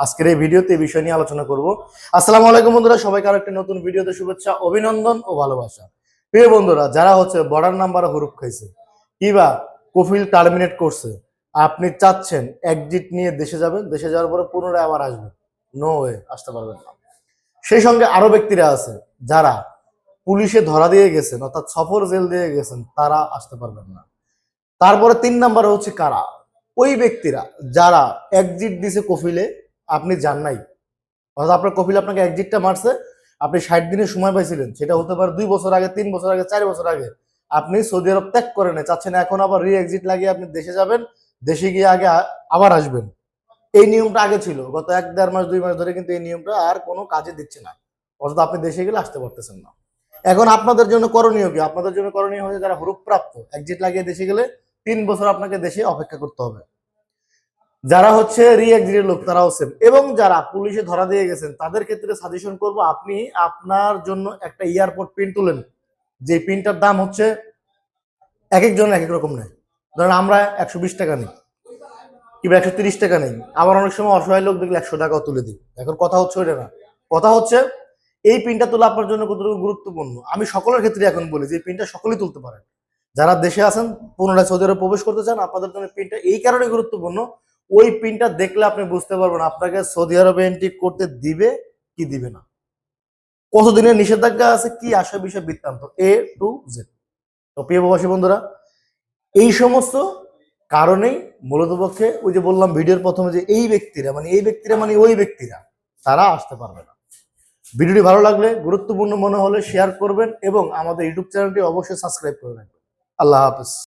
আজকের এই ভিডিওতে এই বিষয় নিয়ে আলোচনা করব। আসসালামু আলাইকুম বন্ধুরা, সবাইকে আরেকটি নতুন ভিডিওতে শুভেচ্ছা, অভিনন্দন ও ভালোবাসা। প্রিয় বন্ধুরা, যারা বর্ডার নাম্বার হুরুপ খাইছে কিবা কফিল টার্মিনেট করছে, আপনি চাচ্ছেন এক্সিট নিয়ে দেশে যাবেন, দেশে যাওয়ার পরে পুনরায় আবার আসবেন, নো ওয়ে, আসতে পারবেন না। সেই সঙ্গে আরো ব্যক্তিরা আছে যারা পুলিশে ধরা দিয়ে গেছেন, অর্থাৎ সফর জেল দিয়ে গেছেন, তারা আসতে পারবেন না। তারপরে 3 নাম্বার হচ্ছে কারা, ওই ব্যক্তিরা যারা এক্সিট দিছে কফিলে, আপনি যান নাই, অর্থাৎ আপনার কফিল আপনাকে এক্সিটটা মারছে, আপনি 60 দিনের সময় পাইছিলেন, সেটা হতে পারে 2 বছর আগে, 3 বছর আগে, 4 বছর আগে। আপনি সৌদি আরব ত্যাগ করে নেন, চাচ্ছেন এখন আবার রি এক্সিট লাগিয়ে আপনি দেশে যাবেন, দেশে গিয়ে আগে আবার আসবেন। এই নিয়মটা আগে ছিল, গত 1-1.5 মাস 2 মাস ধরে কিন্তু এই নিয়মটা আর কোনো কাজে দিচ্ছে না, অর্থাৎ আপনি দেশে গেলে আসতে পারতেছেন না। এখন আপনাদের জন্য করণীয় কি? আপনাদের জন্য করণীয় হচ্ছে যারা হুরুপ্রাপ্ত, এক্সিট লাগিয়ে দেশে গেলে 3 বছর আপনাকে দেশে অপেক্ষা করতে হবে। যারা রি এক্সিটের লোক তারাও সেম, এবং যারা পুলিশে ধরা দিয়ে গেছেন তাদের ক্ষেত্রে সাজেশন করব, আপনি আপনার জন্য একটা এয়ারপোর্ট পিন তুলেন, যে পিনটার দাম হচ্ছে এক একজন এক এক রকম নেয়। ধরেন আমরা 120 টাকা নিই কিংবা 130 টাকা নেই, আবার অনেক সময় অসহায় লোক দেখলে 100 টাকাও তুলে দিই। এখন কথা হচ্ছে ওইটা না, কথা হচ্ছে এই পিনটা তোলা আপনার জন্য কতটুকু গুরুত্বপূর্ণ। আমি সকলের ক্ষেত্রে এখন বলি যে এই পিনটা সকলেই তুলতে পারেন। যারা দেশে আছেন, পুনরায় সৌদি আরবে প্রবেশ করতে চান, আপনাদের জন্য পিনটা এই কারণে গুরুত্বপূর্ণ, ওই পিনটা দেখলে আপনি বুঝতে পারবেন আপনাকে সৌদি আরবে এন্ট্রি করতে দিবে কি দিবে না, কতদিনের নিষেধাজ্ঞা আছে, কি আসে বিষয় বৃত্তান্ত A to Z। তো প্রিয় প্রবাসী বন্ধুরা, এই সমস্ত কারণেই মূলত পক্ষে ওই যে বললাম ভিডিওর প্রথমে যে এই ব্যক্তিরা মানে ওই ব্যক্তিরা তারা আসতে পারবে না। ভিডিওটি ভালো লাগলে, গুরুত্বপূর্ণ মনে হলে শেয়ার করবেন এবং আমাদের ইউটিউব চ্যানেলটি অবশ্যই সাবস্ক্রাইব করে রাখবেন। আল্লাহ হাফেজ।